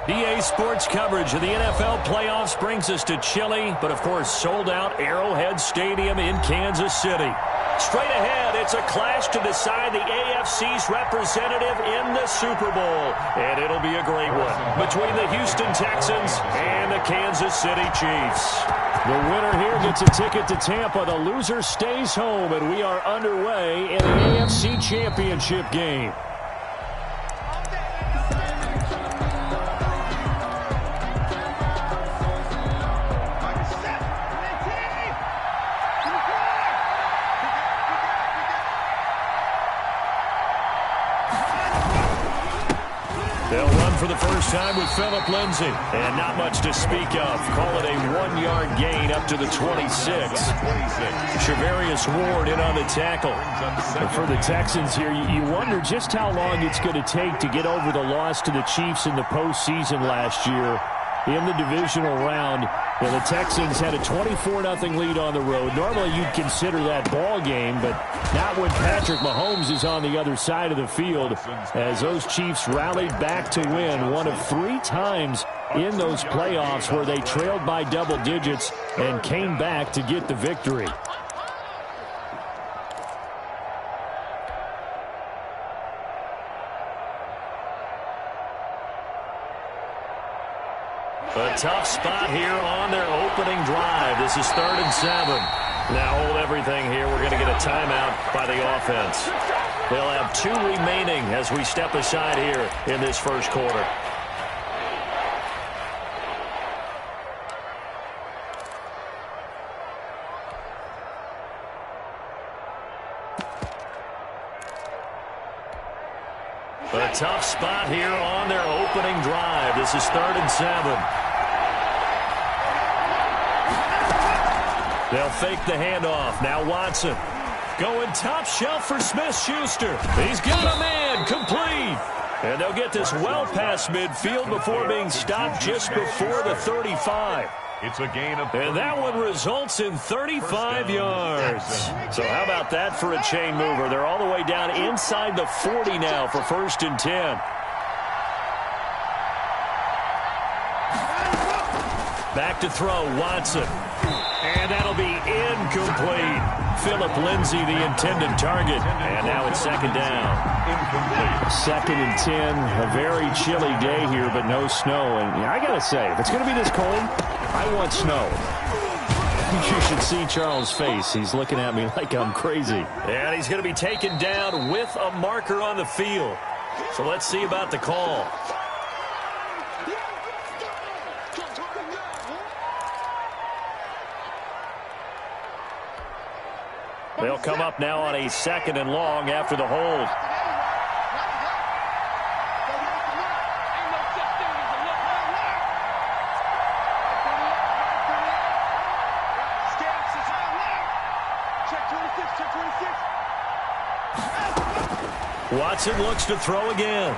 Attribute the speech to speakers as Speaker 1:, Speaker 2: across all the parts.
Speaker 1: EA Sports coverage of the NFL playoffs brings us to chilly, but of course sold-out Arrowhead Stadium in Kansas City. Straight ahead, it's a clash to decide the AFC's representative in the Super Bowl. And it'll be a great one between the Houston Texans and the Kansas City Chiefs. The winner here gets a ticket to Tampa. The loser stays home, and we are underway in the AFC Championship game. They'll run for the first time with Phillip Lindsay. And not much to speak of. Call it a 1-yard gain up to the 26. Shavarius Ward in on the tackle. And for the Texans here, you wonder just how long it's going to take to get over the loss to the Chiefs in the postseason last year in the divisional round. And the Texans had a 24-0 lead on the road. Normally you'd consider that ball game, but not when Patrick Mahomes is on the other side of the field, as those Chiefs rallied back to win one of 3 times in those playoffs where they trailed by double digits and came back to get the victory. A tough spot here on their opening drive. This is 3rd and 7. Now hold everything here. We're going to get a timeout by the offense. They'll have 2 remaining as we step aside here in this first quarter. A tough spot here on their opening drive. This is 3rd and 7. They'll fake the handoff. Now Watson going top shelf for Smith-Schuster. He's got a man complete. And they'll get this well past midfield before being stopped just before the 35.
Speaker 2: It's a gain of
Speaker 1: 30. And that one results in 35 yards. So how about that for a chain mover? They're all the way down inside the 40 now for 1st and 10. Back to throw, Watson. And that'll be incomplete. Phillip Lindsay, the intended target. And now it's 2nd down. Incomplete. 2nd and 10. A very chilly day here, but no snow. And I got to say, if it's going to be this cold, I want snow. You should see Charles' face. He's looking at me like I'm crazy. And he's going to be taken down with a marker on the field. So let's see about the call. They'll come up now on a 2nd and long after the hold. Watson looks to throw again.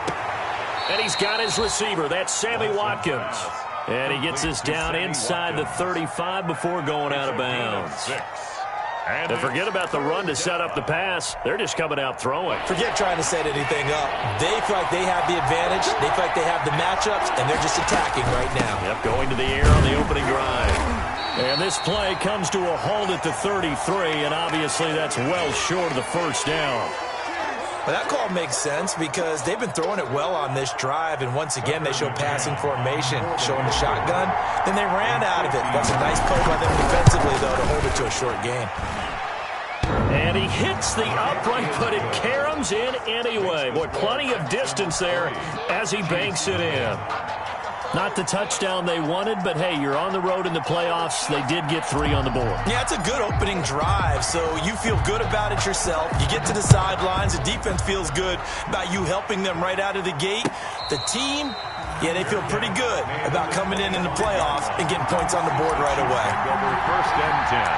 Speaker 1: And he's got his receiver. That's Sammy Watkins. And he gets this down inside the 35 before going out of bounds. And forget about the run to set up the pass. They're just coming out throwing.
Speaker 3: Forget trying to set anything up. They feel like they have the advantage. They feel like they have the matchups, and they're just attacking right now.
Speaker 1: Yep, going to the air on the opening drive. And this play comes to a halt at the 33, and obviously that's well short of the 1st down.
Speaker 3: Well, that call makes sense because they've been throwing it well on this drive, and once again they show passing formation, showing the shotgun. Then they ran out of it. That's a nice play by them defensively, though, to hold it to a short gain.
Speaker 1: And he hits the upright, but it caroms in anyway. Boy, plenty of distance there as he banks it in. Not the touchdown they wanted, but hey, you're on the road in the playoffs. They did get 3 on the board.
Speaker 3: Yeah, it's a good opening drive, so you feel good about it yourself. You get to the sidelines. The defense feels good about you helping them right out of the gate. The team, yeah, they feel pretty good about coming in the playoffs and getting points on the board right away.
Speaker 2: Over 1st and 10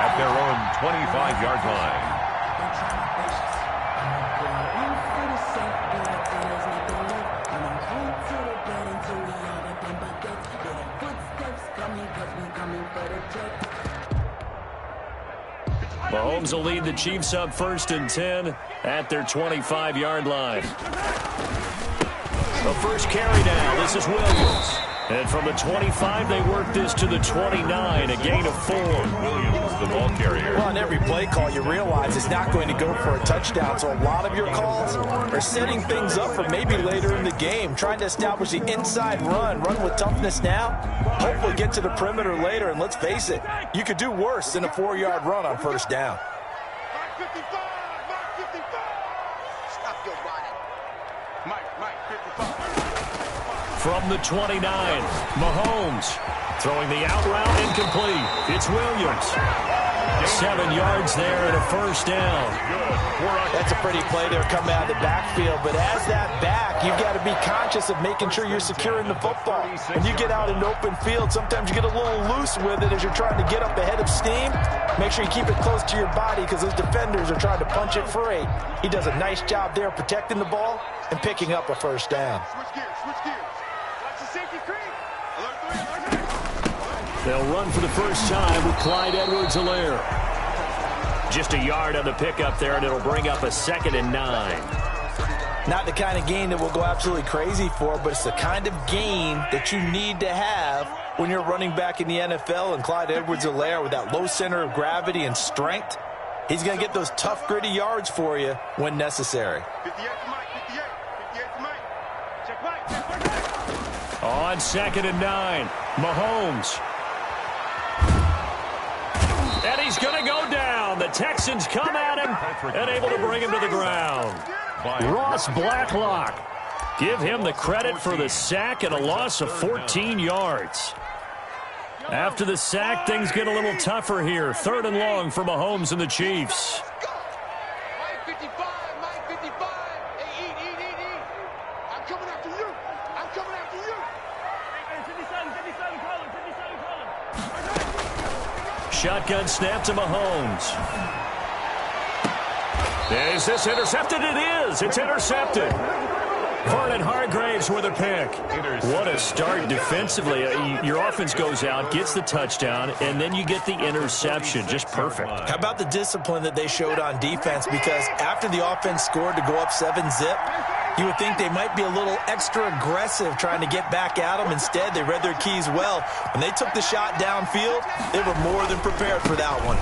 Speaker 2: at their own 25-yard line.
Speaker 1: Mahomes will lead the Chiefs up 1st and 10 at their 25-yard line. The first carry down. This is Williams. And from the 25, they work this to the 29, a gain of 4.
Speaker 2: Williams, the ball carrier.
Speaker 3: Well, on every play call, you realize it's not going to go for a touchdown, so a lot of your calls are setting things up for maybe later in the game, trying to establish the inside run with toughness now, hopefully get to the perimeter later, and let's face it, you could do worse than a 4-yard run on 1st down.
Speaker 4: Mike 55, Mike 55. Stop your body. Mike 55.
Speaker 1: From the 29, Mahomes throwing the out route incomplete. It's Williams. 7 yards there and a 1st down.
Speaker 3: That's a pretty play there coming out of the backfield, but as that back, you've got to be conscious of making sure you're securing the football. When you get out in open field, sometimes you get a little loose with it as you're trying to get up ahead of steam. Make sure you keep it close to your body because those defenders are trying to punch it free. He does a nice job there protecting the ball and picking up a 1st down.
Speaker 4: Switch gears, switch gears. Watch the safety creep. Alert 3, alert 3.
Speaker 1: They'll run for the first time with Clyde Edwards-Helaire. Just a yard on the pickup there, and it'll bring up a 2nd and 9.
Speaker 3: Not the kind of gain that we'll go absolutely crazy for, but it's the kind of gain that you need to have when you're running back in the NFL. And Clyde Edwards-Helaire, with that low center of gravity and strength, he's going to get those tough, gritty yards for you when necessary.
Speaker 4: 58 to Mike, 58. 58 to Mike. Check Mike, check Mike.
Speaker 1: On 2nd and 9, Mahomes. And he's going to go down. The Texans come at him and able to bring him to the ground. Ross Blacklock. Give him the credit for the sack and a loss of 14 yards. After the sack, things get a little tougher here. 3rd and long for Mahomes and the Chiefs.
Speaker 4: Mike 55, Mike 55. Hey, eat. I'm coming after you. I'm coming after you. 57, call him, 57, call him.
Speaker 1: Shotgun snap to Mahomes. Is this intercepted? It is. It's intercepted. Vernon Hargreaves with a pick. What a start defensively. Your offense goes out, gets the touchdown, and then you get the interception. Just perfect.
Speaker 3: How about the discipline that they showed on defense? Because after the offense scored to go up 7-zip, you would think they might be a little extra aggressive trying to get back at them. Instead, they read their keys well. When they took the shot downfield, they were more than prepared for that one.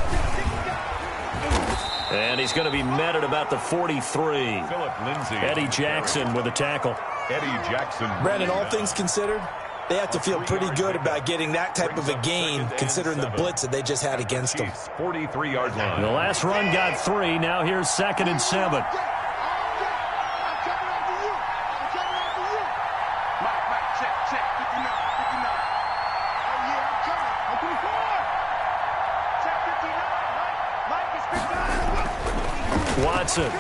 Speaker 1: And he's going to be met at about the 43.
Speaker 2: Philip Lindsay.
Speaker 1: Eddie Jackson with a tackle.
Speaker 2: Eddie Jackson.
Speaker 3: Brandon, all things considered, they have to feel pretty good about getting that type of a gain, considering the blitz that they just had against them.
Speaker 2: 43-yard line.
Speaker 1: The last run got 3. Now here's 2nd and 7. Watson.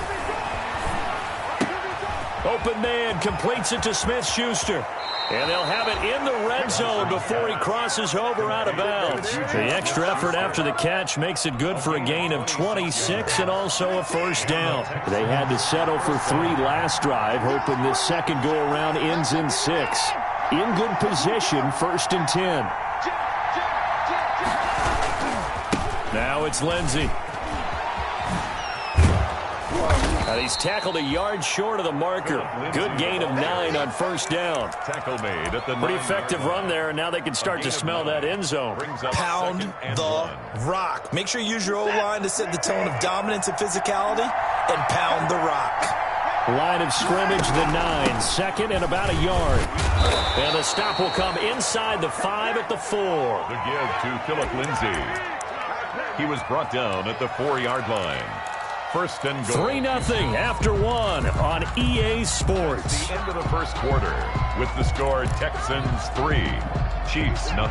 Speaker 1: Open man, completes it to Smith-Schuster. And they'll have it in the red zone before he crosses over out of bounds. The extra effort after the catch makes it good for a gain of 26 and also a 1st down. They had to settle for 3 last drive, hoping this second go-around ends in 6. In good position, 1st and 10. Now it's Lindsay. And he's tackled a yard short of the marker. Good gain of 9 on 1st down.
Speaker 2: Tackle made at the
Speaker 1: Pretty effective run there, and now they can start to smell that end zone.
Speaker 3: Pound the rock. Make sure you use your O-line to set the tone of dominance and physicality, and pound the rock.
Speaker 1: Line of scrimmage, the 9. 2nd and about a yard. And the stop will come inside the 5 at the 4.
Speaker 2: The give to Philip Lindsay. He was brought down at the 4-yard line. First and goal.
Speaker 1: 3-0 after one on EA Sports.
Speaker 2: The end of the first quarter with the score Texans 3, Chiefs 0.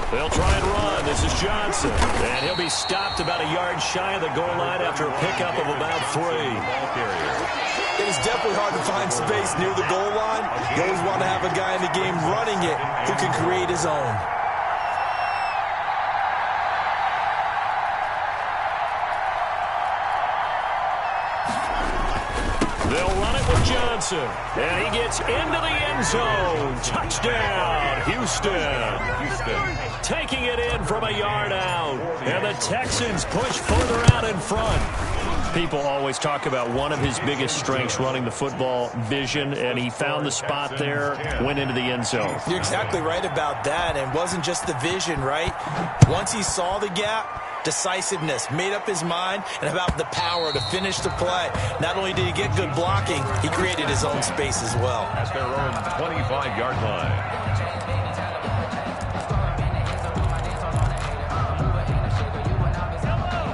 Speaker 1: They'll try and run. This is Johnson. And he'll be stopped about a yard shy of the goal line after a pickup of about 3.
Speaker 3: It is definitely hard to find space near the goal line. You always want to have a guy in the game running it who can create his own.
Speaker 1: They'll run it with Johnson. And he gets into the end zone. Touchdown, Houston. Taking it in from a yard out. And the Texans push further out in front. People always talk about one of his biggest strengths running the football, vision, and he found the spot there, went into the end zone.
Speaker 3: You're exactly right about that, and it wasn't just the vision, right? Once he saw the gap, decisiveness, made up his mind, and about the power to finish the play. Not only did he get good blocking, he created his own space as well.
Speaker 2: At their own 25-yard line.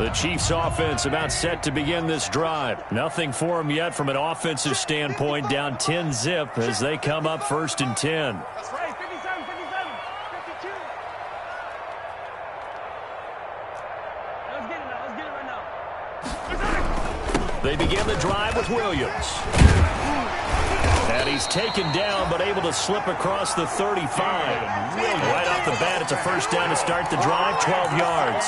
Speaker 1: The Chiefs offense about set to begin this drive. Nothing for them yet from an offensive standpoint, down 10-zip as they come up 1st and 10.
Speaker 4: That's right, 57, 57, 52. Let's get it now, let's get it right now.
Speaker 1: They begin the drive with Williams. And he's taken down, but able to slip across the 35. Right off the bat, it's a first down to start the drive, 12 yards.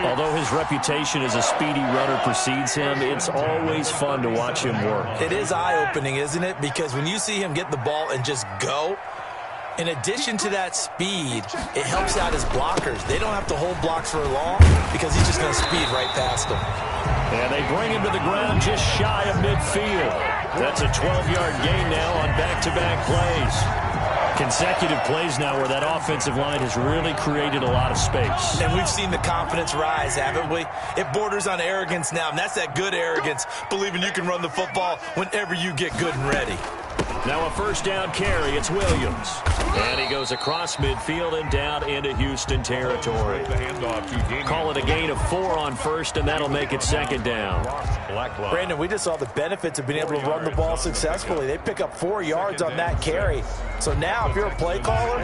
Speaker 1: Although his reputation as a speedy runner precedes him, it's always fun to watch him work.
Speaker 3: It is eye-opening, isn't it? Because when you see him get the ball and just go, in addition to that speed, it helps out his blockers. They don't have to hold blocks for long because he's just going to speed right past them.
Speaker 1: And they bring him to the ground just shy of midfield. That's a 12-yard gain now on back-to-back plays. Consecutive plays now where that offensive line has really created a lot of space.
Speaker 3: And we've seen the confidence rise, haven't we? It borders on arrogance now, and that's that good arrogance, believing you can run the football whenever you get good and ready.
Speaker 1: Now a first down carry. It's Williams. And he goes across midfield and down into Houston territory. Call it a gain of 4 on first, and that'll make it 2nd down.
Speaker 3: Brandon, we just saw the benefits of being able to run the ball successfully. They pick up 4 yards on that carry. So now if you're a play caller,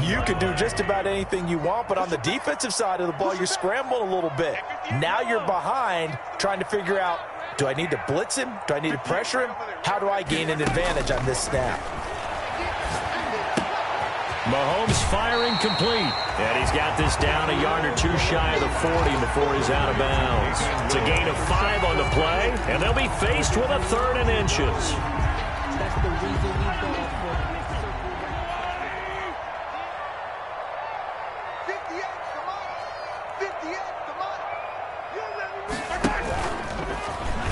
Speaker 3: you can do just about anything you want. But on the defensive side of the ball, you're scrambling a little bit. Now you're behind trying to figure out, do I need to blitz him? Do I need to pressure him? How do I gain an advantage on this snap?
Speaker 1: Mahomes firing complete. And he's got this down a yard or 2 shy of the 40 before he's out of bounds. It's a gain of 5 on the play, and they'll be faced with a 3rd and inches.
Speaker 5: That's the reason we go for
Speaker 4: 58, come on. 58, come on.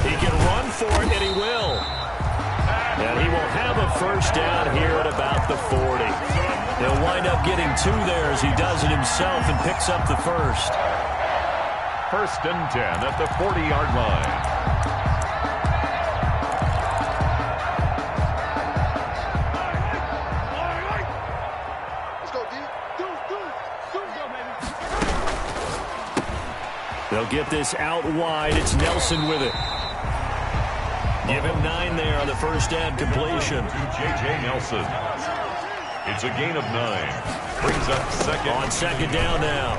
Speaker 1: He can run for it, and he will. And he will have a first down here at about the 40. He'll wind up getting 2 there as he does it himself and picks up the first.
Speaker 2: 1st and 10 at the 40-yard line.
Speaker 4: Let's go, D. Do it, baby.
Speaker 1: They'll get this out wide. It's Nelson with it. Give him 9 there on the first down completion.
Speaker 2: J.J. Nelson. It's a gain of 9. Brings up 2nd.
Speaker 1: On 2nd down now.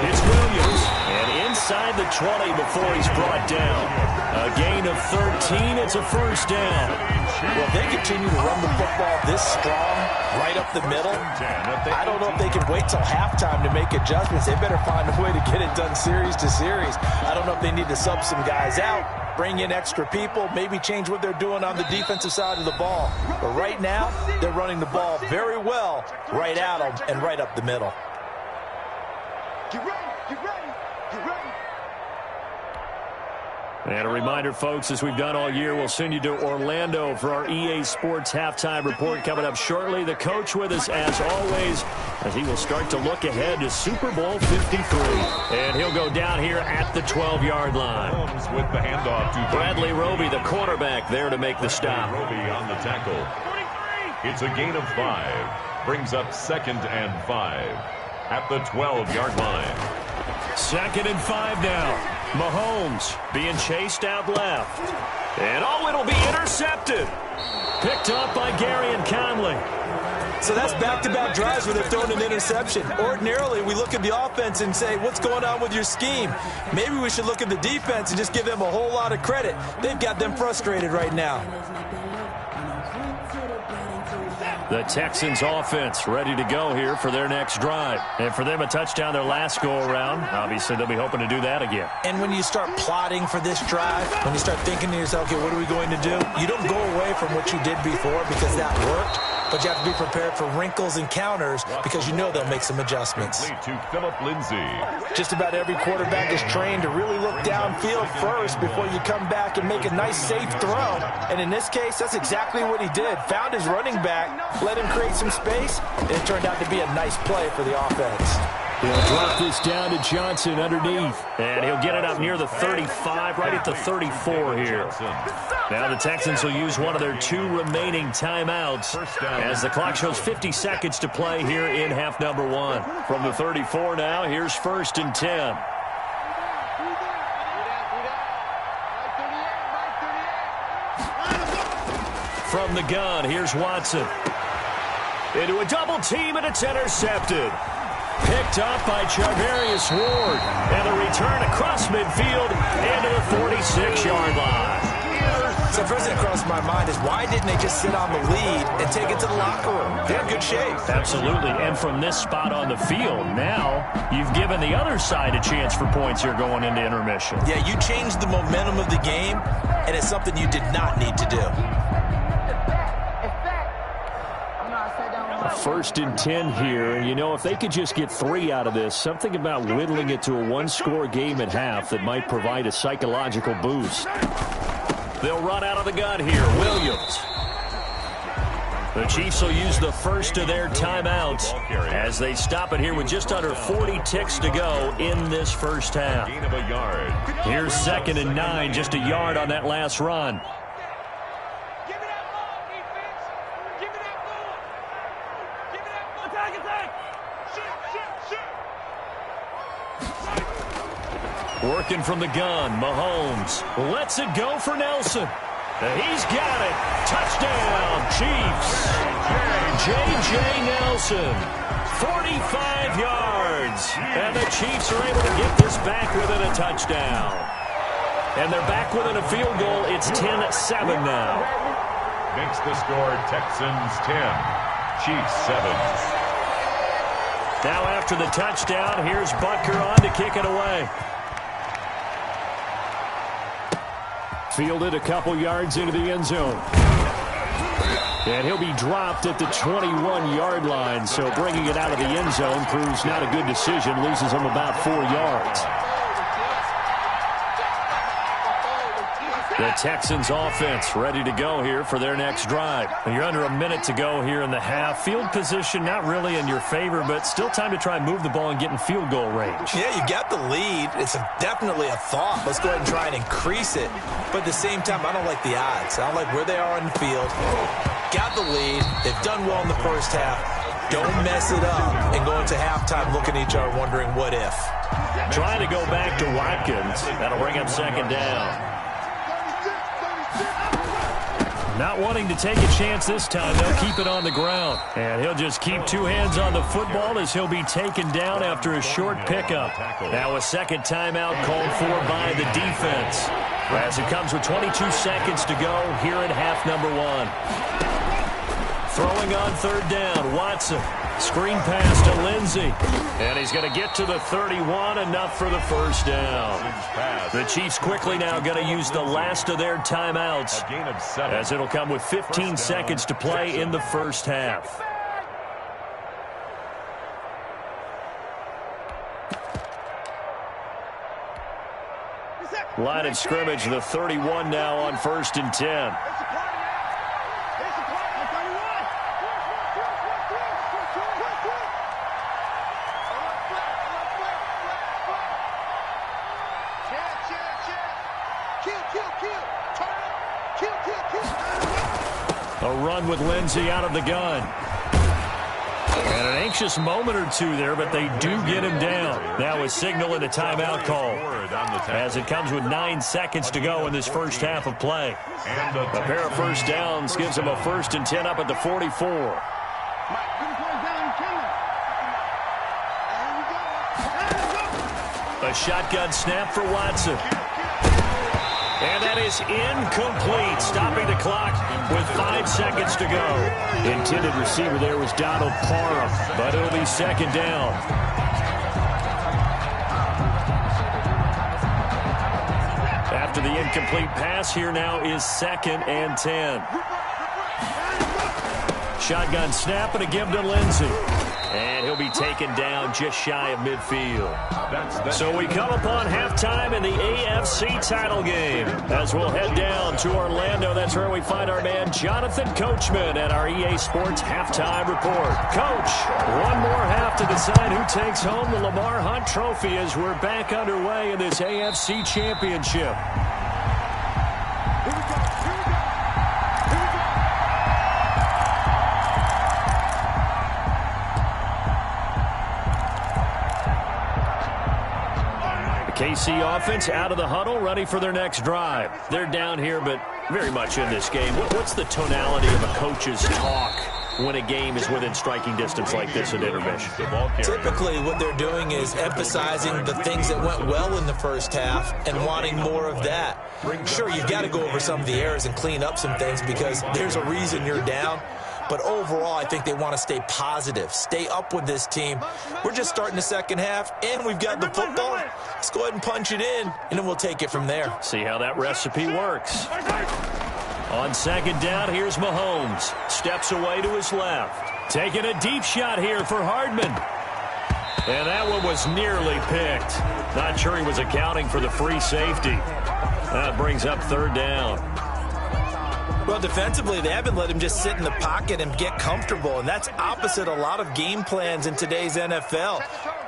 Speaker 1: It's Williams. And inside the 20 before he's brought down. A gain of 13. It's a first down.
Speaker 3: Well, if they continue to run the football this strong, right up the middle, I don't know if they can wait till halftime to make adjustments. They better find a way to get it done series to series. I don't know if they need to sub some guys out, bring in extra people, maybe change what they're doing on the defensive side of the ball. But right now, they're running the ball very well right at them and right up the middle.
Speaker 4: Get ready, get ready, get ready.
Speaker 1: And a reminder, folks, as we've done all year, we'll send you to Orlando for our EA Sports halftime report coming up shortly. The coach with us, as always, as he will start to look ahead to Super Bowl 53. And he'll go down here at the 12-yard line.
Speaker 2: With the handoff to
Speaker 1: Bradley Roby, the quarterback, there to make the stop.
Speaker 2: Roby on the tackle. It's a gain of 5. Brings up 2nd and 5 at the 12-yard line.
Speaker 1: 2nd and 5 now. Mahomes being chased out left. And it'll be intercepted. Picked up by Garyon Conley.
Speaker 3: So that's back-to-back drives where they've thrown an interception. Ordinarily, we look at the offense and say, what's going on with your scheme? Maybe we should look at the defense and just give them a whole lot of credit. They've got them frustrated right now.
Speaker 1: The Texans offense ready to go here for their next drive. And for them, a touchdown their last go-around. Obviously, they'll be hoping to do that again.
Speaker 3: And when you start plotting for this drive, when you start thinking to yourself, okay, what are we going to do? You don't go away from what you did before because that worked. But you have to be prepared for wrinkles and counters because you know they'll make some adjustments.
Speaker 2: To Philip Lindsay.
Speaker 3: Just about every quarterback is trained to really look downfield first before you come back and make a nice, safe throw. And in this case, that's exactly what he did. Found his running back, let him create some space, and it turned out to be a nice play for the offense.
Speaker 1: He'll drop this down to Johnson underneath. And he'll get it up near the 35, right at the 34 here. Now the Texans will use one of their 2 remaining timeouts as the clock shows 50 seconds to play here in half number 1. From the 34 now, here's 1st and 10. From the gun, here's Watson. Into a double team, and it's intercepted. Picked up by Charvarius Ward. And a return across midfield into the 46-yard line.
Speaker 3: So first thing that crossed my mind is why didn't they just sit on the lead and take it to the locker room? They're in good shape.
Speaker 1: Absolutely. And from this spot on the field, now you've given the other side a chance for points here going into intermission.
Speaker 3: Yeah, you changed the momentum of the game, and it's something you did not need to do.
Speaker 1: 1st and 10 here. You know, if they could just get 3 out of this, something about whittling it to a 1-score game at half that might provide a psychological boost. They'll run out of the gun here. Williams. The Chiefs will use the first of their timeouts as they stop it here with just under 40 ticks to go in this first half.
Speaker 2: Gain of a yard.
Speaker 1: Here's 2nd and 9, just a yard on that last run. Working from the gun, Mahomes lets it go for Nelson. He's got it. Touchdown, Chiefs. J.J. Nelson, 45 yards. And the Chiefs are able to get this back within a touchdown. And they're back within a field goal. It's 10-7 now.
Speaker 2: Makes the score Texans 10, Chiefs 7.
Speaker 1: Now after the touchdown, here's Butker on to kick it away. Fielded a couple yards into the end zone. And he'll be dropped at the 21-yard line, so bringing it out of the end zone proves not a good decision, loses him about 4 yards. The Texans offense ready to go here for their next drive. You're under a minute to go here in the half. Field position not really in your favor, but still time to try and move the ball and get in field goal range.
Speaker 3: Yeah, you got the lead. It's definitely a thought. Let's go ahead and try and increase it. But at the same time, I don't like the odds. I don't like where they are on the field. Got the lead. They've done well in the first half. Don't mess it up and go into halftime looking at each other wondering what if.
Speaker 1: Trying to go back to Watkins. That'll bring up 2nd down. Not wanting to take a chance this time, they'll keep it on the ground. And he'll just keep 2 hands on the football as he'll be taken down after a short pickup. Now a 2nd timeout called for by the defense. As it comes with 22 seconds to go here in half number 1. Throwing on 3rd down, Watson. Screen pass to Lindsay. And he's going to get to the 31, enough for the first down. The Chiefs quickly now going to use the last of their timeouts, as it'll come with 15 seconds to play in the first half. Line of scrimmage, the 31 now on 1st and 10. A run with Lindsey out of the gun. And an anxious moment or two there, but they do get him down. Now a signal and a timeout call, as it comes with 9 seconds to go in this first half of play. A pair of first downs gives them a 1st and 10 up at the 44. A shotgun snap for Watson. And that is incomplete, stopping the clock with 5 seconds to go. Intended receiver there was Donald Parham, but it'll be 2nd down. After the incomplete pass, here now is 2nd and 10. Shotgun snap and a give to Lindsey. And he'll be taken down just shy of midfield. So we come upon halftime in the AFC title game. As we'll head down to Orlando, that's where we find our man Jonathan Coachman at our EA Sports Halftime Report. Coach, one more half to decide who takes home the Lamar Hunt Trophy as we're back underway in this AFC Championship. KC offense out of the huddle, ready for their next drive. They're down here, but very much in this game. What's the tonality of a coach's talk when a game is within striking distance like this at intermission?
Speaker 3: Typically, what they're doing is emphasizing the things that went well in the first half and wanting more of that. Sure, you've got to go over some of the errors and clean up some things because there's a reason you're down. But overall, I think they want to stay positive, stay up with this team. We're just starting the second half, and we've got the football. Let's go ahead and punch it in, and then we'll take it from there.
Speaker 1: See how that recipe works. On 2nd down, here's Mahomes. Steps away to his left. Taking a deep shot here for Hardman. And that one was nearly picked. Not sure he was accounting for the free safety. That brings up 3rd down.
Speaker 3: Well, defensively, they haven't let him just sit in the pocket and get comfortable, and that's opposite a lot of game plans in today's NFL.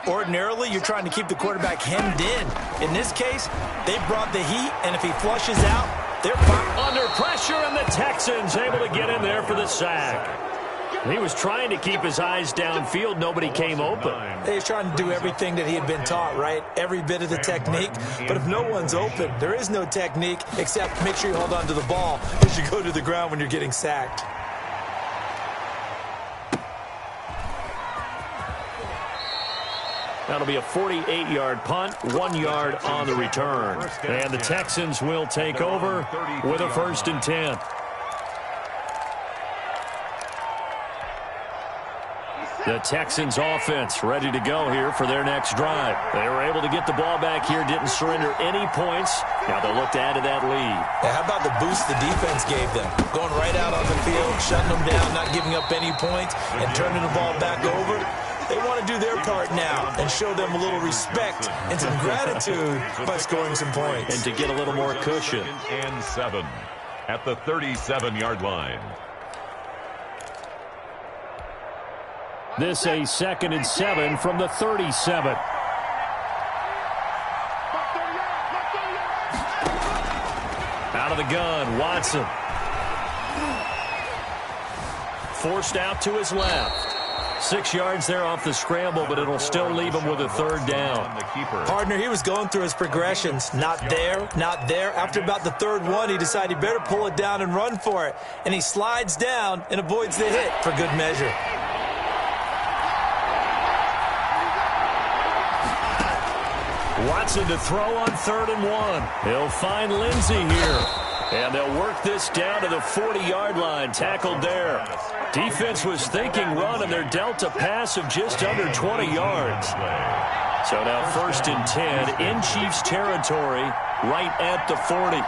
Speaker 3: Ordinarily, you're trying to keep the quarterback hemmed in. In this case, they brought the heat, and if he flushes out, they're fine.
Speaker 1: Under pressure, and the Texans able to get in there for the sack. He was trying to keep his eyes downfield. Nobody came open.
Speaker 3: He was trying to do everything that he had been taught, right? Every bit of the technique. But if no one's open, there is no technique except make sure you hold on to the ball as you go to the ground when you're getting sacked.
Speaker 1: That'll be a 48-yard punt, 1 yard on the return. And the Texans will take over with a 1st and 10. The Texans offense ready to go here for their next drive. They were able to get the ball back here, didn't surrender any points. Now they'll look to add to that lead.
Speaker 3: Yeah, how about the boost the defense gave them? Going right out on the field, shutting them down, not giving up any points, and turning the ball back over. They want to do their part now and show them a little respect and some gratitude by scoring some points.
Speaker 1: And to get a little more cushion.
Speaker 2: 2nd and 7 at the 37-yard line.
Speaker 1: This a 2nd and 7 from the 37. Out of the gun, Watson. Forced out to his left. 6 yards there off the scramble, but it'll still leave him with a 3rd down.
Speaker 3: Partner, he was going through his progressions. Not there, not there. After about the 3rd one, he decided he better pull it down and run for it. And he slides down and avoids the hit for good measure.
Speaker 1: Watson to throw on 3rd and 1. He'll find Lindsey here. And they'll work this down to the 40-yard line. Tackled there. Defense was thinking run, and they're dealt a pass of just under 20 yards. So now 1st and 10 in Chiefs territory, right at the 40.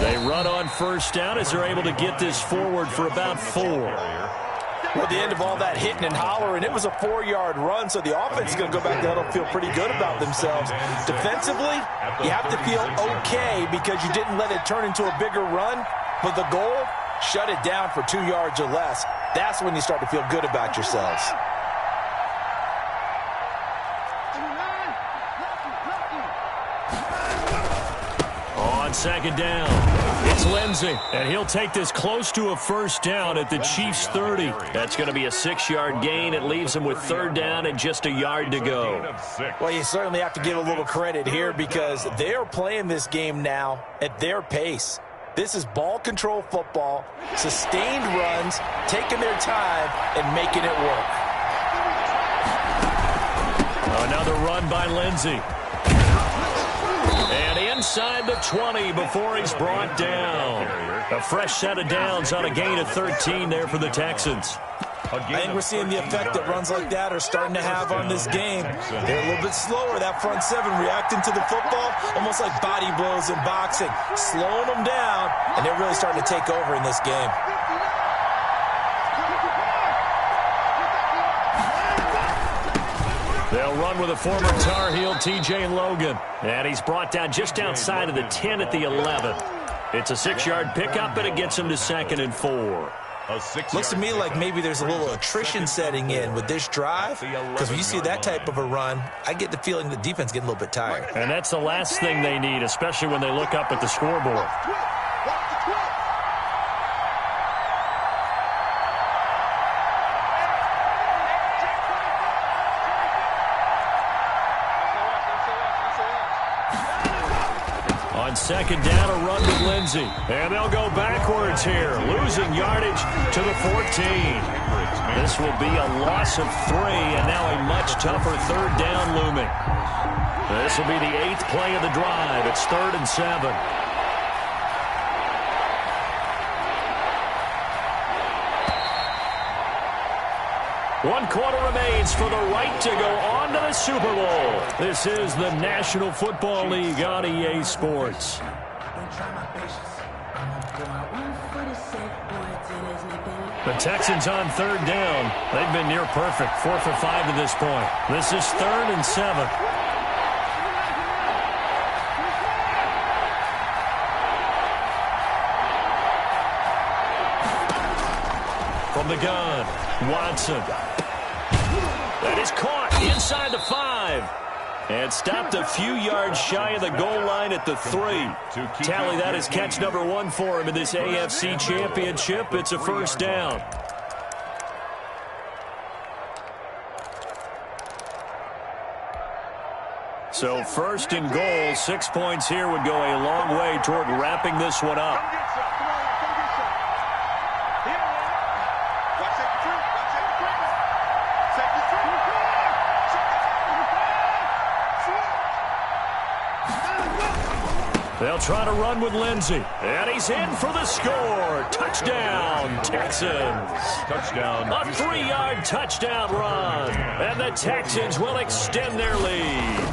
Speaker 1: They They run on first down as they're able to get this forward for about 4.
Speaker 3: Well, the end of all that hitting and hollering, it was a 4-yard run, so the offense is going to go back there and feel pretty good about themselves. Defensively, you have to feel okay because you didn't let it turn into a bigger run, but the goal, shut it down for 2 yards or less. That's when you start to feel good about yourselves.
Speaker 1: On second down, it's Lindsey, and he'll take this close to a first down at the Chiefs' 30. That's going to be a 6-yard gain. It leaves him with third down and just a yard to go.
Speaker 3: Well, you certainly have to give a little credit here because they're playing this game now at their pace. This is ball control football, sustained runs, taking their time and making it work.
Speaker 1: Another run by Lindsey. And inside the 20 before he's brought down. A fresh set of downs on a gain of 13 there for the Texans.
Speaker 3: I think we're seeing the effect that runs like that are starting to have on this game. They're a little bit slower, that front seven, reacting to the football, almost like body blows in boxing, slowing them down, and they're really starting to take over in this game.
Speaker 1: They'll run with a former Tar Heel, T.J. Logan. And he's brought down just outside of the 10 at the 11. It's a 6-yard pickup, and it gets him to 2nd and 4.
Speaker 3: Looks to me like maybe there's a little attrition setting in with this drive, because when you see that type of a run, I get the feeling the defense getting a little bit tired.
Speaker 1: And that's the last thing they need, especially when they look up at the scoreboard. On second down, a run with Lindsey. And they'll go backwards here, losing yardage to the 14. This will be a loss of 3, and now a much tougher third down looming. This will be the 8th play of the drive. It's 3rd and 7. One quarter remains for the right to go on to the Super Bowl. This is the National Football League on EA Sports. The Texans on third down. They've been near perfect, 4 for 5 to this point. This is 3rd and 7. From the gun, Watson. That is caught inside the 5. And stopped a few yards shy of the goal line at the 3. Tally, that is catch number 1 for him in this AFC Championship. It's a first down. So 1st and goal, 6 points here would go a long way toward wrapping this one up. They'll try to run with Lindsey. And he's in for the score. Touchdown, Texans.
Speaker 2: Touchdown.
Speaker 1: A 3-yard touchdown run. And the Texans will extend their lead.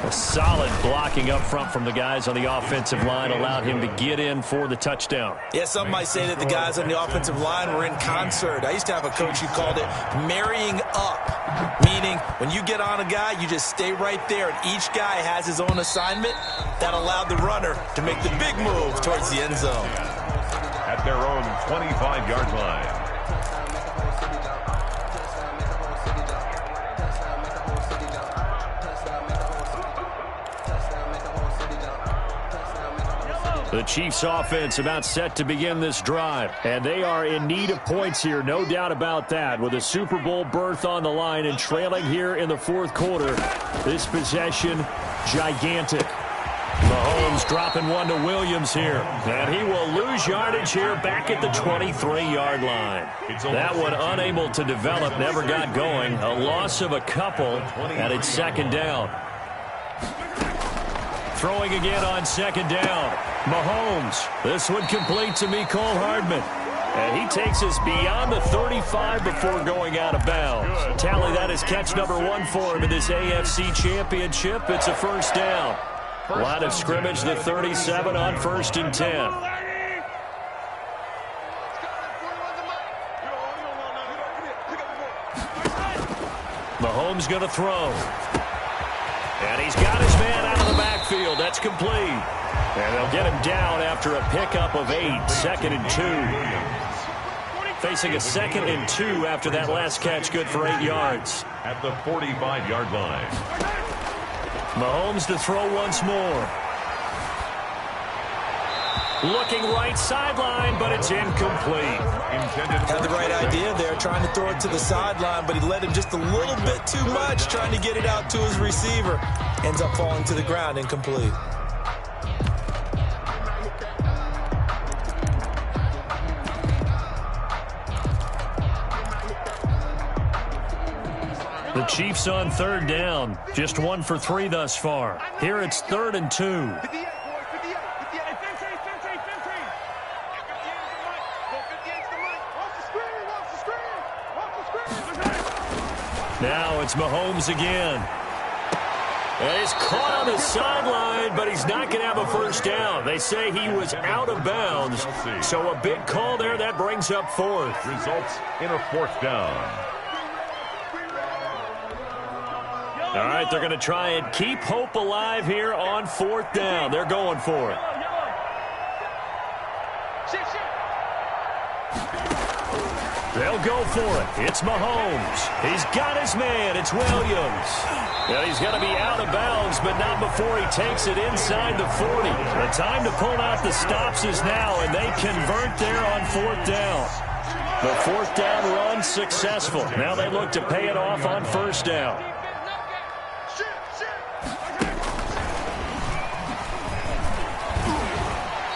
Speaker 1: A solid blocking up front from the guys on the offensive line allowed him to get in for the touchdown.
Speaker 3: Yeah, some might say that the guys on the offensive line were in concert. I used to have a coach who called it marrying up, meaning when you get on a guy, you just stay right there, and each guy has his own assignment. That allowed the runner to make the big move towards the end zone.
Speaker 2: At their own 25-yard line.
Speaker 1: The Chiefs offense about set to begin this drive. And they are in need of points here, no doubt about that. With a Super Bowl berth on the line and trailing here in the 4th quarter. This possession, gigantic. Mahomes dropping one to Williams here. And he will lose yardage here back at the 23-yard line. That one unable to develop, never got going. A loss of a couple, and it's 2nd down. Throwing again on 2nd down. Mahomes. This one complete to Mecole Hardman. And he takes us beyond the 35 before going out of bounds. Tally, that is catch number 1 for him in this AFC Championship. It's a first down. Line of scrimmage, the 37 on 1st and 10. Mahomes going to throw. And he's got his man out of the backfield. That's complete. And they'll get him down after a pickup of 8. 2nd and 2. Facing a 2nd and 2 after that last catch, good for 8 yards.
Speaker 2: At the 45-yard line.
Speaker 1: Mahomes to throw once more. Looking right sideline, but it's incomplete.
Speaker 3: Had the right idea there, trying to throw it to the sideline, but he led him just a little bit too much, trying to get it out to his receiver. Ends up falling to the ground, incomplete.
Speaker 1: The Chiefs on 3rd down. Just 1 for 3 thus far. Here it's 3rd and 2. Now it's Mahomes again. And he's caught on the sideline, but he's not going to have a first down. They say he was out of bounds. So a big call there. That brings up 4th.
Speaker 2: Results in a 4th down.
Speaker 1: All right, they're going to try and keep hope alive here on 4th down. They're going for it. They'll go for it. It's Mahomes. He's got his man. It's Williams. And he's going to be out of bounds, but not before he takes it inside the 40. The time to pull out the stops is now, and they convert there on 4th down. The 4th down run successful. Now they look to pay it off on 1st down.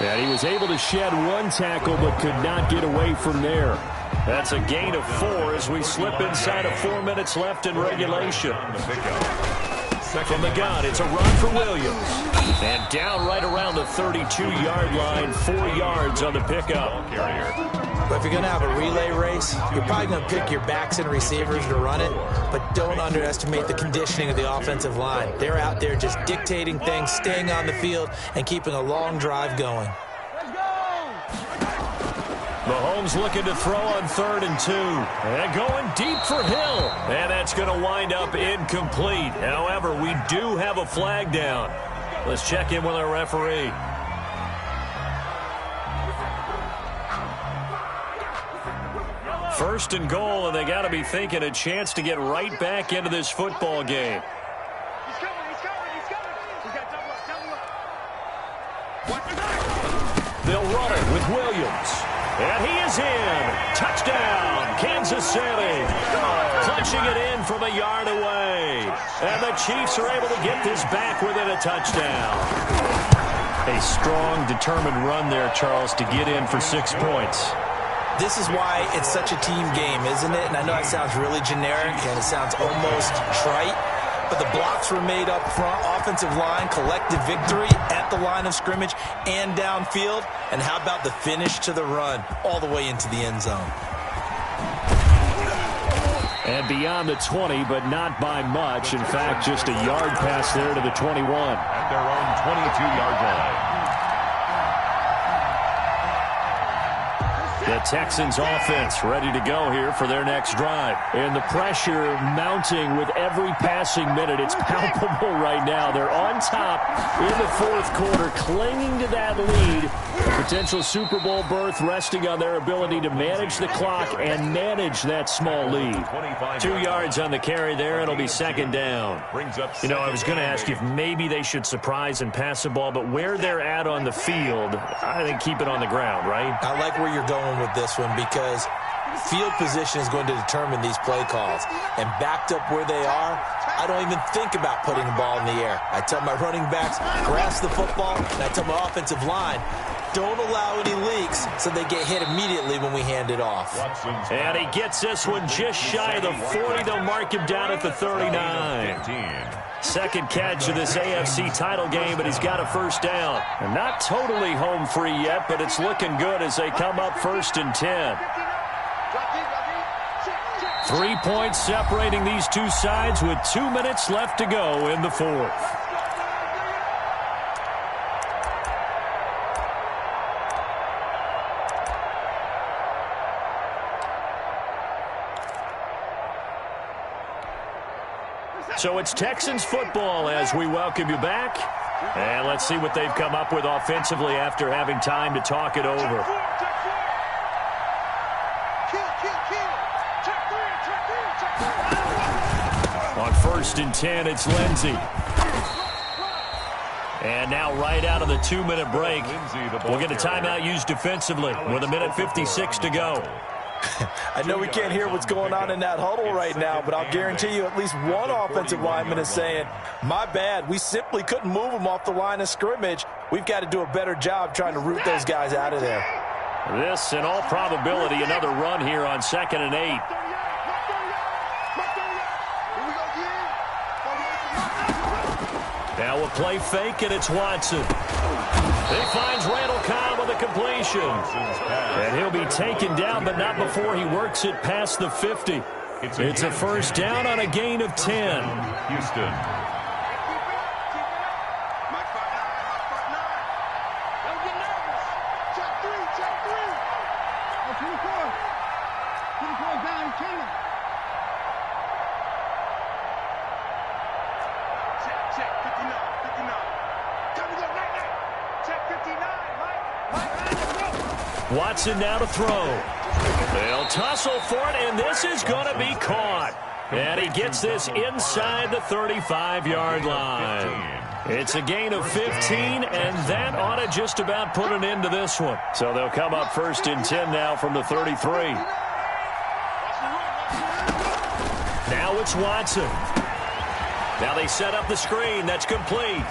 Speaker 1: And he was able to shed 1 tackle, but could not get away from there. That's a gain of 4 as we slip inside of 4 minutes left in regulation. From the gun, it's a run for Williams. And down right around the 32-yard line, 4 yards on the pickup.
Speaker 3: But if you're going to have a relay race, you're probably going to pick your backs and receivers to run it, but don't underestimate the conditioning of the offensive line. They're out there just dictating things, staying on the field, and keeping a long drive going.
Speaker 1: Mahomes looking to throw on 3rd and 2. And going deep for Hill. And that's going to wind up incomplete. However, we do have a flag down. Let's check in with our referee. First and goal, and they got to be thinking a chance to get right back into this football game. They'll run it with Williams. And he is in. Touchdown, Kansas City. Punching it in from a yard away. And the Chiefs are able to get this back within a touchdown. A strong, determined run there, Charles, to get in for 6 points.
Speaker 3: This is why it's such a team game, isn't it? And I know it sounds really generic and it sounds almost trite, but the blocks were made up front, offensive line, collective victory at the line of scrimmage and downfield. And how about the finish to the run all the way into the end zone?
Speaker 1: And beyond the 20, but not by much. In fact, just a yard pass there to the 21.
Speaker 2: At their own 22-yard line.
Speaker 1: The Texans offense ready to go here for their next drive. And the pressure mounting with every passing minute. It's palpable right now. They're on top in the 4th quarter, clinging to that lead. A potential Super Bowl berth resting on their ability to manage the clock and manage that small lead. 2 yards on the carry there. It'll be 2nd down. You know, I was going to ask you if maybe they should surprise and pass the ball, but where they're at on the field, I think keep it on the ground, right?
Speaker 3: I like where you're going with this one because field position is going to determine these play calls. And backed up where they are, I don't even think about putting the ball in the air. I tell my running backs, grasp the football, and I tell my offensive line, don't allow any leaks so they get hit immediately when we hand it off.
Speaker 1: And he gets this one just shy of the 40. They'll mark him down at the 39. Second catch of this AFC title game, but he's got a first down. And not totally home free yet, but it's looking good as they come up 1st and 10. 3 points separating these two sides with 2 minutes left to go in the 4th. So it's Texans football as we welcome you back. And let's see what they've come up with offensively after having time to talk it over. On 1st and 10, it's Lindsey. And now right out of the 2-minute break, we'll get a timeout used defensively with 1:56 to go.
Speaker 3: I know we can't hear what's going on in that huddle right now, but I'll guarantee you at least one offensive lineman is saying, my bad, we simply couldn't move them off the line of scrimmage. We've got to do a better job trying to root those guys out of there.
Speaker 1: This, in all probability, another run here on 2nd and 8. Now we'll play fake, and it's Watson. He finds Randall Cobb with a completion. And he'll be taken down, but not before he works it past the 50. It's a first down on a gain of 10.
Speaker 2: Houston.
Speaker 1: Watson now to throw. They'll tussle for it, and this is going to be caught. And he gets this inside the 35-yard line. It's a gain of 15, and that ought to just about put an end to this one. So they'll come up 1st and 10 now from the 33. Now it's Watson. Now they set up the screen. That's complete.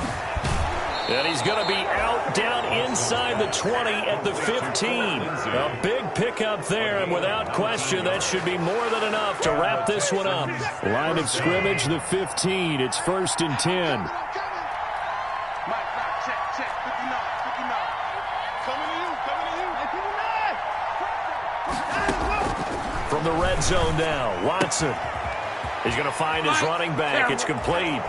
Speaker 1: And he's going to be out down inside the 20 at the 15. A big pickup there, and without question, that should be more than enough to wrap this one up. Line of scrimmage, the 15. It's 1st and 10. From the red zone now, Watson. He's going to find his running back. It's complete.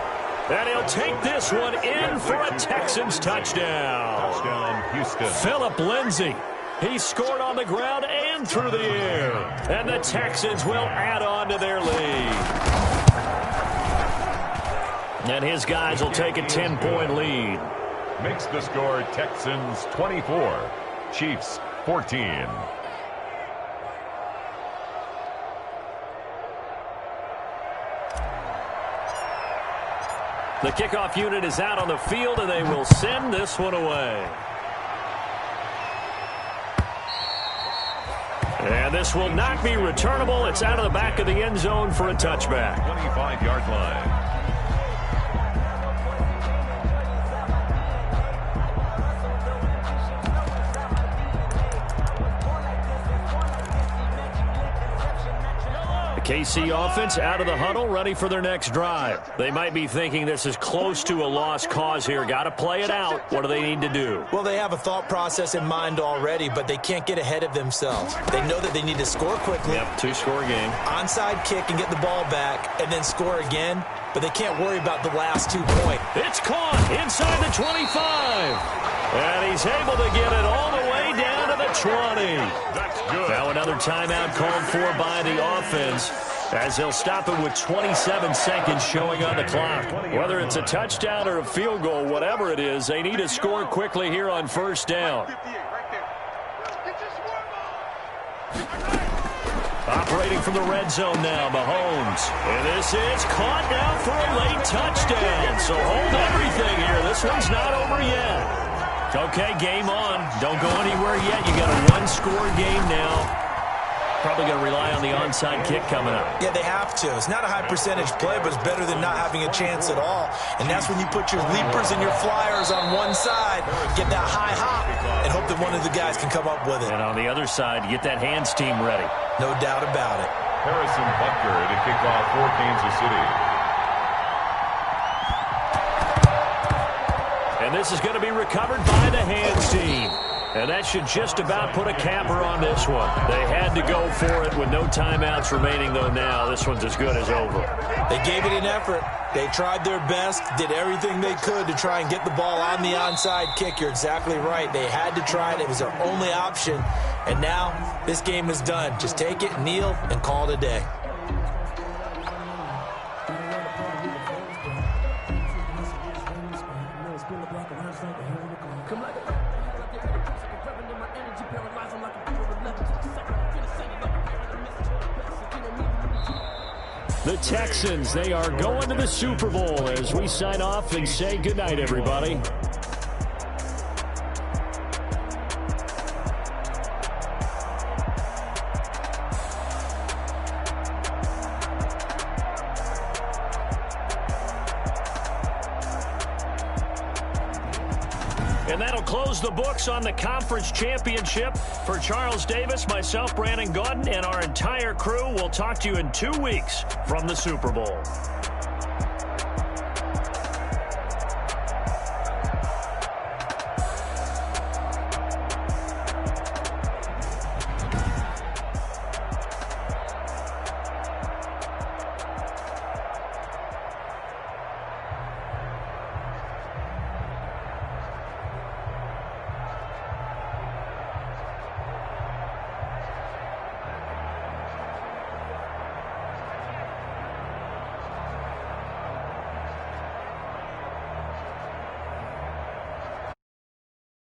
Speaker 1: And he'll take this one in for a Texans touchdown.
Speaker 2: Touchdown, Houston.
Speaker 1: Philip Lindsay. He scored on the ground and through the air. And the Texans will add on to their lead. And his guys will take a 10-point lead.
Speaker 2: Makes the score Texans 24, Chiefs 14.
Speaker 1: The kickoff unit is out on the field, and they will send this one away. And this will not be returnable. It's out of the back of the end zone for a touchback.
Speaker 2: 25-yard line.
Speaker 1: KC offense out of the huddle, ready for their next drive. They might be thinking this is close to a lost cause here. Got to play it out. What do they need to do?
Speaker 3: Well, they have a thought process in mind already, but they can't get ahead of themselves. They know that they need to score quickly.
Speaker 1: Yep, 2-score game.
Speaker 3: Onside kick and get the ball back, and then score again. But they can't worry about the last 2 points.
Speaker 1: It's caught inside the 25. And he's able to get it all the way down to the 20.
Speaker 2: That's good.
Speaker 1: Now another timeout called for by the offense, as they'll stop it with 27 seconds showing on the clock. Whether it's a touchdown or a field goal, whatever it is, they need to score quickly here on 1st down. Operating from the red zone now, Mahomes. And this is caught now for a late touchdown. So hold everything here. This one's not over yet. Okay, game on. Don't go anywhere yet. You got a 1-score game now. Probably going to rely on the onside kick coming up.
Speaker 3: Yeah, they have to. It's not a high percentage play, but it's better than not having a chance at all. And that's when you put your leapers and your flyers on one side, get that high hop, and hope that one of the guys can come up with it.
Speaker 1: And on the other side, get that hands team ready.
Speaker 3: No doubt about it.
Speaker 2: Harrison Butker to kick off for Kansas City.
Speaker 1: And this is going to be recovered by the hands team. And that should just about put a capper on this one. They had to go for it with no timeouts remaining, though now. This one's as good as over.
Speaker 3: They gave it an effort. They tried their best, did everything they could to try and get the ball on the onside kick. You're exactly right. They had to try it. It was their only option. And now this game is done. Just take it, kneel, and call it a day.
Speaker 1: The Texans, they are going to the Super Bowl as we sign off and say goodnight, everybody. And that'll close the books on the conference championship. For Charles Davis, myself, Brandon Gaudin, and our entire crew, we'll talk to you in 2 weeks from the Super Bowl.